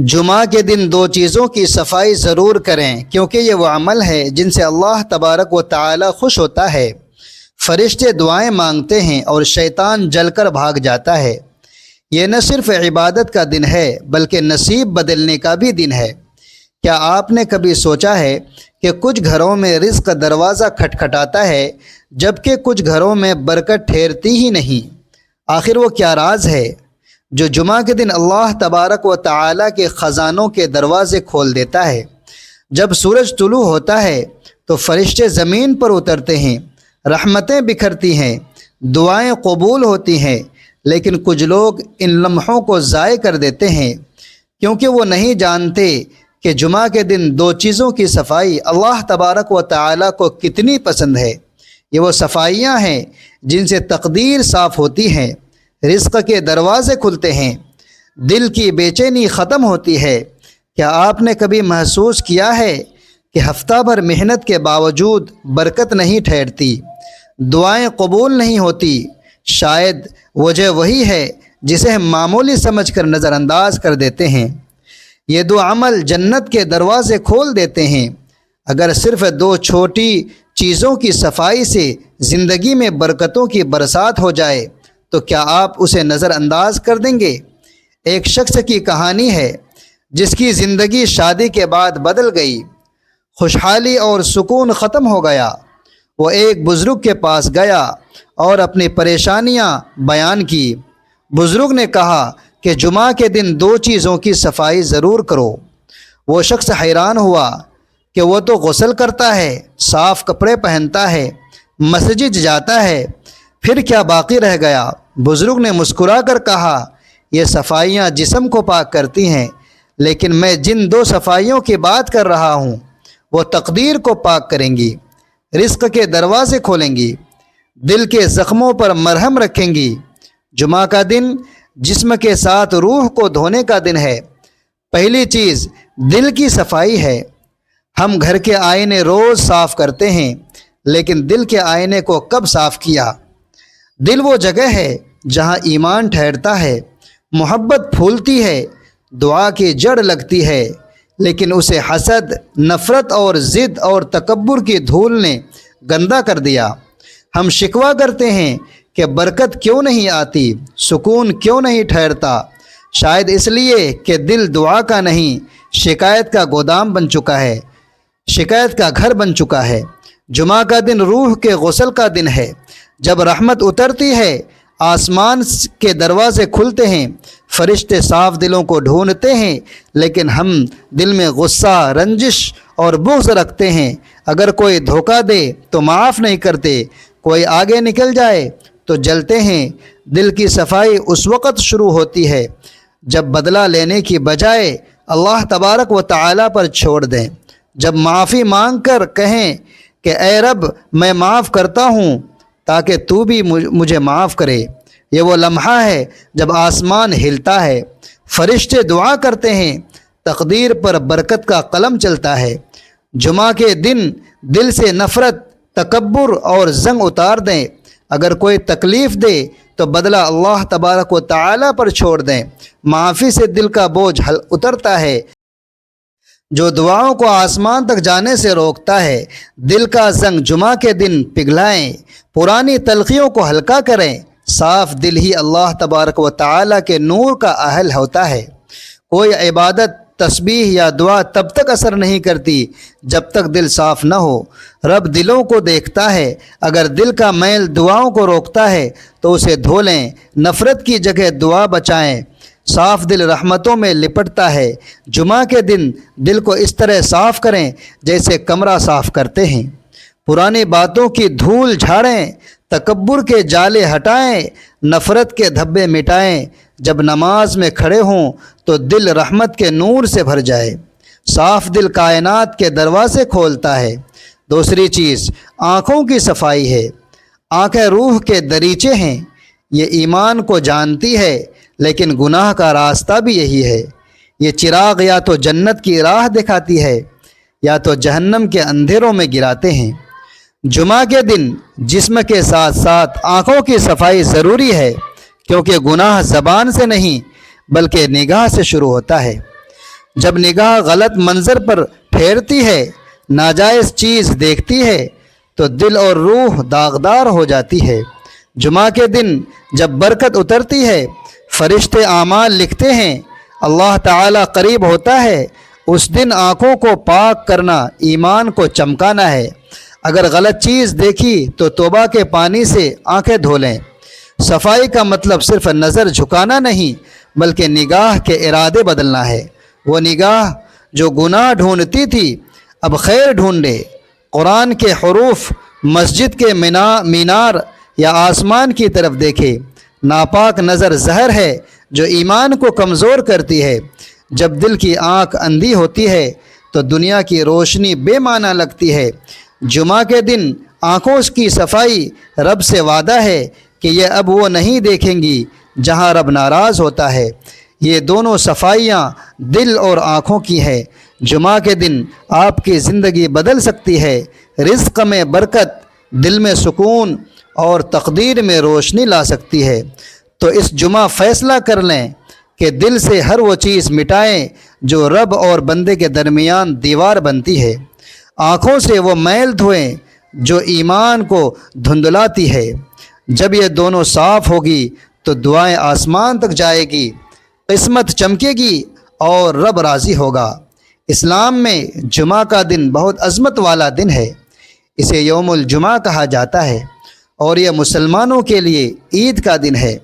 جمعہ کے دن دو چیزوں کی صفائی ضرور کریں، کیونکہ یہ وہ عمل ہے جن سے اللہ تبارک و تعالی خوش ہوتا ہے۔ فرشتے دعائیں مانگتے ہیں اور شیطان جل کر بھاگ جاتا ہے۔ یہ نہ صرف عبادت کا دن ہے بلکہ نصیب بدلنے کا بھی دن ہے۔ کیا آپ نے کبھی سوچا ہے کہ کچھ گھروں میں رزق دروازہ کھٹکھٹاتا ہے جبکہ کچھ گھروں میں برکت ٹھہرتی ہی نہیں؟ آخر وہ کیا راز ہے جو جمعہ کے دن اللہ تبارک و تعالی کے خزانوں کے دروازے کھول دیتا ہے؟ جب سورج طلوع ہوتا ہے تو فرشتے زمین پر اترتے ہیں، رحمتیں بکھرتی ہیں، دعائیں قبول ہوتی ہیں، لیکن کچھ لوگ ان لمحوں کو ضائع کر دیتے ہیں کیونکہ وہ نہیں جانتے کہ جمعہ کے دن دو چیزوں کی صفائی اللہ تبارک و تعالی کو کتنی پسند ہے۔ یہ وہ صفائیاں ہیں جن سے تقدیر صاف ہوتی ہیں، رزق کے دروازے کھلتے ہیں، دل کی بے چینی ختم ہوتی ہے۔ کیا آپ نے کبھی محسوس کیا ہے کہ ہفتہ بھر محنت کے باوجود برکت نہیں ٹھہرتی، دعائیں قبول نہیں ہوتی؟ شاید وجہ وہی ہے جسے ہم معمولی سمجھ کر نظر انداز کر دیتے ہیں۔ یہ دو عمل جنت کے دروازے کھول دیتے ہیں۔ اگر صرف دو چھوٹی چیزوں کی صفائی سے زندگی میں برکتوں کی برسات ہو جائے تو کیا آپ اسے نظر انداز کر دیں گے؟ ایک شخص کی کہانی ہے جس کی زندگی شادی کے بعد بدل گئی، خوشحالی اور سکون ختم ہو گیا۔ وہ ایک بزرگ کے پاس گیا اور اپنی پریشانیاں بیان کی۔ بزرگ نے کہا کہ جمعہ کے دن دو چیزوں کی صفائی ضرور کرو۔ وہ شخص حیران ہوا کہ وہ تو غسل کرتا ہے، صاف کپڑے پہنتا ہے، مسجد جاتا ہے، پھر کیا باقی رہ گیا؟ بزرگ نے مسکرا کر کہا، یہ صفائیاں جسم کو پاک کرتی ہیں، لیکن میں جن دو صفائیوں کی بات کر رہا ہوں وہ تقدیر کو پاک کریں گی، رزق کے دروازے کھولیں گی، دل کے زخموں پر مرہم رکھیں گی۔ جمعہ کا دن جسم کے ساتھ روح کو دھونے کا دن ہے۔ پہلی چیز دل کی صفائی ہے۔ ہم گھر کے آئینے روز صاف کرتے ہیں، لیکن دل کے آئینے کو کب صاف کیا؟ دل وہ جگہ ہے جہاں ایمان ٹھہرتا ہے، محبت پھولتی ہے، دعا کی جڑ لگتی ہے، لیکن اسے حسد، نفرت اور ضد اور تکبر کی دھول نے گندا کر دیا۔ ہم شکوہ کرتے ہیں کہ برکت کیوں نہیں آتی، سکون کیوں نہیں ٹھہرتا؟ شاید اس لیے کہ دل دعا کا نہیں، شکایت کا گودام بن چکا ہے، شکایت کا گھر بن چکا ہے۔ جمعہ کا دن روح کے غسل کا دن ہے۔ جب رحمت اترتی ہے، آسمان کے دروازے کھلتے ہیں، فرشتے صاف دلوں کو ڈھونڈتے ہیں، لیکن ہم دل میں غصہ، رنجش اور بغض رکھتے ہیں۔ اگر کوئی دھوکہ دے تو معاف نہیں کرتے، کوئی آگے نکل جائے تو جلتے ہیں۔ دل کی صفائی اس وقت شروع ہوتی ہے جب بدلہ لینے کی بجائے اللہ تبارک و تعالی پر چھوڑ دیں، جب معافی مانگ کر کہیں کہ اے رب میں معاف کرتا ہوں تاکہ تو بھی مجھے معاف کرے۔ یہ وہ لمحہ ہے جب آسمان ہلتا ہے، فرشتے دعا کرتے ہیں، تقدیر پر برکت کا قلم چلتا ہے۔ جمعہ کے دن دل سے نفرت، تکبر اور زنگ اتار دیں۔ اگر کوئی تکلیف دے تو بدلہ اللہ تبارک و تعالی پر چھوڑ دیں۔ معافی سے دل کا بوجھ اترتا ہے جو دعاؤں کو آسمان تک جانے سے روکتا ہے۔ دل کا زنگ جمعہ کے دن پگھلائیں، پرانی تلخیوں کو ہلکا کریں۔ صاف دل ہی اللہ تبارک و تعالی کے نور کا اہل ہوتا ہے۔ کوئی عبادت، تسبیح یا دعا تب تک اثر نہیں کرتی جب تک دل صاف نہ ہو۔ رب دلوں کو دیکھتا ہے۔ اگر دل کا میل دعاؤں کو روکتا ہے تو اسے دھو لیں، نفرت کی جگہ دعا بچائیں۔ صاف دل رحمتوں میں لپٹتا ہے۔ جمعہ کے دن دل کو اس طرح صاف کریں جیسے کمرہ صاف کرتے ہیں۔ پرانی باتوں کی دھول جھاڑیں، تکبر کے جالے ہٹائیں، نفرت کے دھبے مٹائیں۔ جب نماز میں کھڑے ہوں تو دل رحمت کے نور سے بھر جائے۔ صاف دل کائنات کے دروازے کھولتا ہے۔ دوسری چیز آنکھوں کی صفائی ہے۔ آنکھیں روح کے دریچے ہیں۔ یہ ایمان کو جانتی ہے، لیکن گناہ کا راستہ بھی یہی ہے۔ یہ چراغ یا تو جنت کی راہ دکھاتی ہے یا تو جہنم کے اندھیروں میں گراتے ہیں۔ جمعہ کے دن جسم کے ساتھ ساتھ آنکھوں کی صفائی ضروری ہے، کیونکہ گناہ زبان سے نہیں بلکہ نگاہ سے شروع ہوتا ہے۔ جب نگاہ غلط منظر پر پھیرتی ہے، ناجائز چیز دیکھتی ہے تو دل اور روح داغدار ہو جاتی ہے۔ جمعہ کے دن جب برکت اترتی ہے، فرشتے اعمال لکھتے ہیں، اللہ تعالیٰ قریب ہوتا ہے، اس دن آنکھوں کو پاک کرنا ایمان کو چمکانا ہے۔ اگر غلط چیز دیکھی تو توبہ کے پانی سے آنکھیں دھو لیں۔ صفائی کا مطلب صرف نظر جھکانا نہیں بلکہ نگاہ کے ارادے بدلنا ہے۔ وہ نگاہ جو گناہ ڈھونڈتی تھی اب خیر ڈھونڈے۔ قرآن کے حروف، مسجد کے مینار یا آسمان کی طرف دیکھے۔ ناپاک نظر زہر ہے جو ایمان کو کمزور کرتی ہے۔ جب دل کی آنکھ اندھی ہوتی ہے تو دنیا کی روشنی بے معنی لگتی ہے۔ جمعہ کے دن آنکھوں کی صفائی رب سے وعدہ ہے کہ یہ اب وہ نہیں دیکھیں گی جہاں رب ناراض ہوتا ہے۔ یہ دونوں صفائیاں دل اور آنکھوں کی ہے۔ جمعہ کے دن آپ کی زندگی بدل سکتی ہے۔ رزق میں برکت، دل میں سکون اور تقدیر میں روشنی لا سکتی ہے۔ تو اس جمعہ فیصلہ کر لیں کہ دل سے ہر وہ چیز مٹائیں جو رب اور بندے کے درمیان دیوار بنتی ہے۔ آنکھوں سے وہ میل دھوئیں جو ایمان کو دھندلاتی ہے۔ جب یہ دونوں صاف ہوگی تو دعائیں آسمان تک جائے گی، قسمت چمکے گی اور رب راضی ہوگا۔ اسلام میں جمعہ کا دن بہت عظمت والا دن ہے۔ اسے یوم الجمعہ کہا جاتا ہے اور یہ مسلمانوں کے لیے عید کا دن ہے۔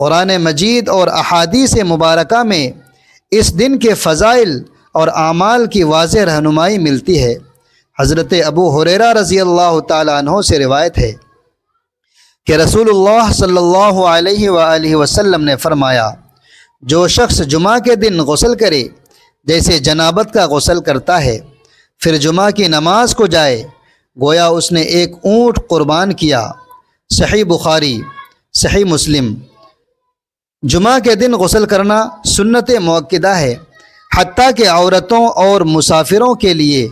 قرآن مجید اور احادیث مبارکہ میں اس دن کے فضائل اور اعمال کی واضح رہنمائی ملتی ہے۔ حضرت ابو ہریرہ رضی اللہ تعالیٰ عنہ سے روایت ہے کہ رسول اللہ صلی اللہ علیہ وآلہ وسلم نے فرمایا، جو شخص جمعہ کے دن غسل کرے جیسے جنابت کا غسل کرتا ہے، پھر جمعہ کی نماز کو جائے، گویا اس نے ایک اونٹ قربان کیا۔ صحیح بخاری، صحیح مسلم۔ جمعہ کے دن غسل کرنا سنت مؤکدہ ہے، حتیٰ کہ عورتوں اور مسافروں کے لیے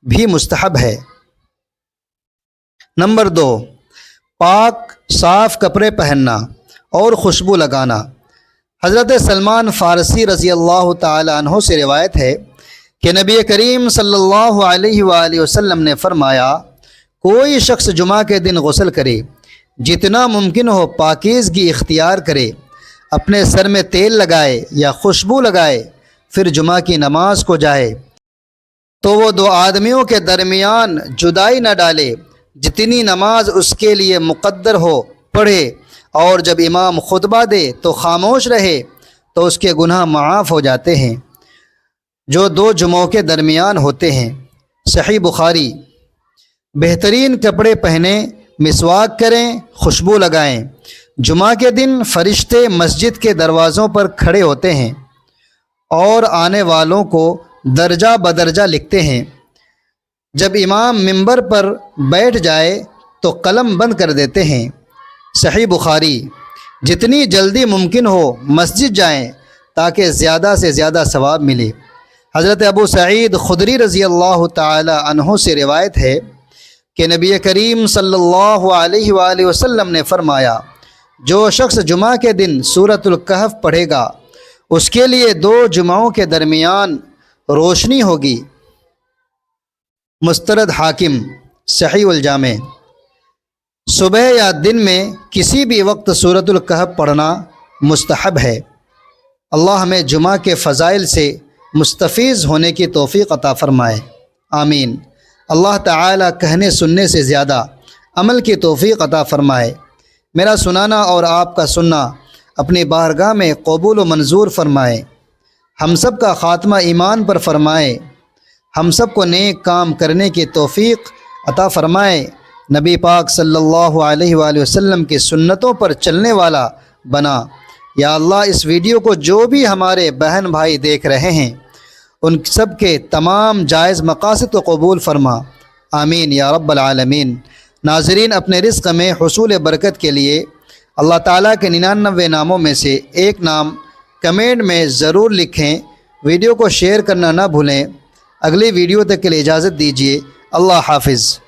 بھی مستحب ہے۔ نمبر 2، پاک صاف کپڑے پہننا اور خوشبو لگانا۔ حضرت سلمان فارسی رضی اللہ تعالی عنہ سے روایت ہے کہ نبی کریم صلی اللہ علیہ وآلہ وسلم نے فرمایا، کوئی شخص جمعہ کے دن غسل کرے، جتنا ممکن ہو پاکیزگی اختیار کرے، اپنے سر میں تیل لگائے یا خوشبو لگائے، پھر جمعہ کی نماز کو جائے تو وہ دو آدمیوں کے درمیان جدائی نہ ڈالے، جتنی نماز اس کے لیے مقدر ہو پڑھے، اور جب امام خطبہ دے تو خاموش رہے تو اس کے گناہ معاف ہو جاتے ہیں جو دو جمعوں کے درمیان ہوتے ہیں۔ صحیح بخاری۔ بہترین کپڑے پہنیں، مسواک کریں، خوشبو لگائیں۔ جمعہ کے دن فرشتے مسجد کے دروازوں پر کھڑے ہوتے ہیں اور آنے والوں کو درجہ بدرجہ لکھتے ہیں۔ جب امام منبر پر بیٹھ جائے تو قلم بند کر دیتے ہیں۔ صحیح بخاری۔ جتنی جلدی ممکن ہو مسجد جائیں تاکہ زیادہ سے زیادہ ثواب ملے۔ حضرت ابو سعید خدری رضی اللہ تعالی عنہ سے روایت ہے کہ نبی کریم صلی اللہ علیہ وآلہ وسلم نے فرمایا، جو شخص جمعہ کے دن سورۃ الکہف پڑھے گا اس کے لیے 2 جمعوں کے درمیان روشنی ہوگی۔ مسترد حاکم، صحیح الجامع۔ صبح یا دن میں کسی بھی وقت سورۃ الکہف پڑھنا مستحب ہے۔ اللہ ہمیں جمعہ کے فضائل سے مستفیض ہونے کی توفیق عطا فرمائے، آمین۔ اللہ تعالی کہنے سننے سے زیادہ عمل کی توفیق عطا فرمائے۔ میرا سنانا اور آپ کا سننا اپنی بارگاہ میں قبول و منظور فرمائے۔ ہم سب کا خاتمہ ایمان پر فرمائے۔ ہم سب کو نیک کام کرنے کی توفیق عطا فرمائے۔ نبی پاک صلی اللہ علیہ وآلہ وسلم کی سنتوں پر چلنے والا بنا۔ یا اللہ، اس ویڈیو کو جو بھی ہمارے بہن بھائی دیکھ رہے ہیں ان سب کے تمام جائز مقاصد کو قبول فرما، آمین یا رب العالمین۔ ناظرین، اپنے رزق میں حصول برکت کے لیے اللہ تعالیٰ کے 99 ناموں میں سے ایک نام کمنٹ میں ضرور لکھیں۔ ویڈیو کو شیئر کرنا نہ بھولیں۔ اگلی ویڈیو تک کے لیے اجازت دیجیے۔ اللہ حافظ۔